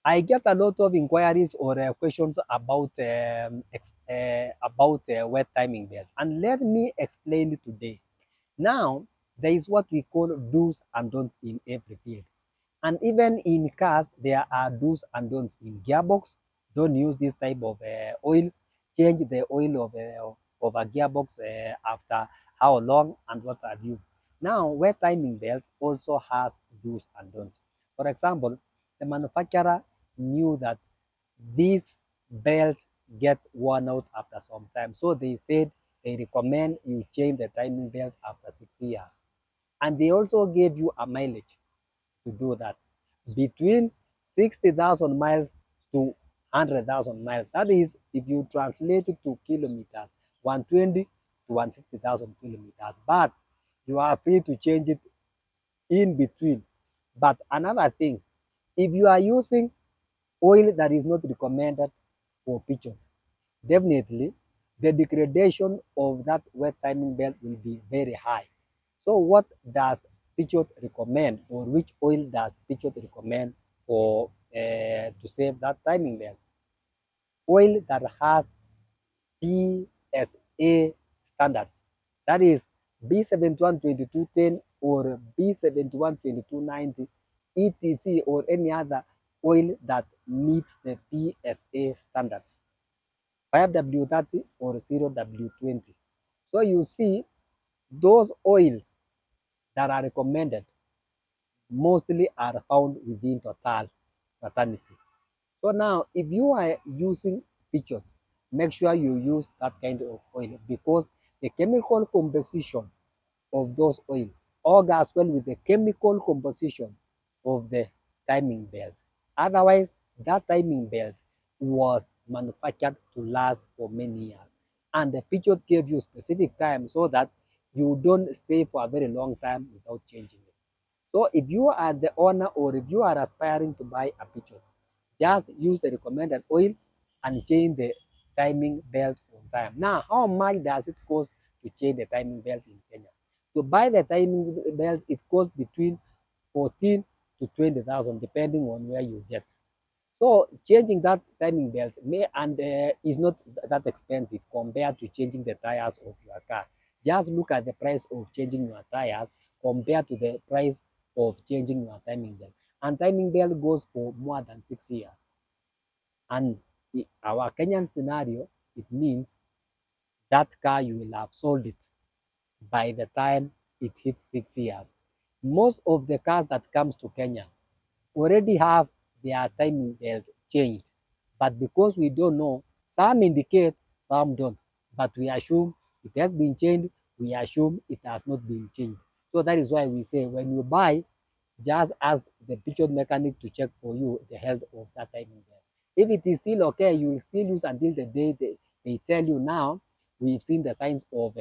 I get a lot of inquiries or questions about wet timing belt, and let me explain it today. Now, there is what we call do's and don'ts in every field. And even in cars, there are do's and don'ts in gearbox. Don't use this type of oil. Change the oil of a gearbox after how long and what have you. Now, wet timing belt also has do's and don'ts. For example, the manufacturer knew that this belt get worn out after some time. So they said they recommend you change the timing belt after 6 years. And they also gave you a mileage to do that between 60,000 miles to 100,000 miles. That is, if you translate it to kilometers, 120 to 150,000 kilometers. But you are free to change it in between. But another thing, if you are using oil that is not recommended for Peugeot, definitely the degradation of that wet timing belt will be very high. So what does Peugeot recommend, or which oil does Peugeot recommend for to save that timing belt? Oil that has PSA standards. That is B712210 or B712290 etc. or any other oil that meets the PSA standards. 5W30 or 0W20. So you see, those oils that are recommended mostly are found within Total fraternity. So now, if you are using Peugeot, make sure you use that kind of oil, because the chemical composition of those oil augurs well with the chemical composition of the timing belt. Otherwise, that timing belt was manufactured to last for many years. And the Peugeot gave you specific time so that you don't stay for a very long time without changing it. So if you are the owner or if you are aspiring to buy a Peugeot, just use the recommended oil and change the timing belt on time. Now, how much does it cost to change the timing belt in Kenya? To buy the timing belt, it costs between 14 to 20,000, depending on where you get. So changing that timing belt is not that expensive compared to changing the tires of your car. Just look at the price of changing your tires compared to the price of changing your timing belt. And timing belt goes for more than 6 years. And in our Kenyan scenario, it means that car you will have sold it by the time it hits 6 years. Most of the cars that comes to Kenya already have their timing belt changed. But because we don't know, some indicate, some don't. But we assume it has been changed, we assume it has not been changed. So that is why we say when you buy, just ask the picture mechanic to check for you the health of that timing belt. If it is still okay, you will still use until the day they tell you now, we've seen the signs of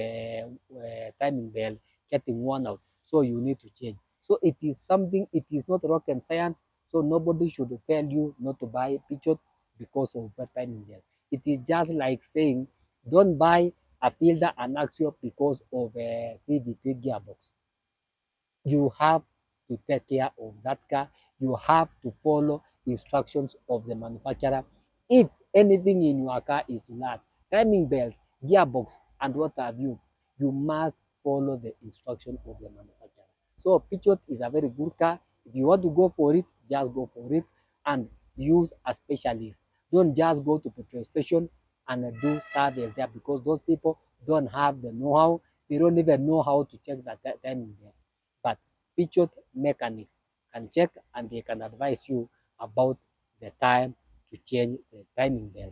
timing belt getting worn out, so you need to change. So it is something, it is not rocket science, so nobody should tell you not to buy Peugeot because of the timing belt. It is just like saying, don't buy a Fielder and Axio because of a CVT gearbox. You have to take care of that car. You have to follow instructions of the manufacturer. If anything in your car is to last, timing belt, gearbox, and what have you, you must follow the instruction of the manufacturer. So Peugeot is a very good car. If you want to go for it, just go for it and use a specialist. Don't just go to petrol station and do service there, because those people don't have the know-how. They don't even know how to check that timing belt. But Peugeot mechanics can check and they can advise you about the time to change the timing belt.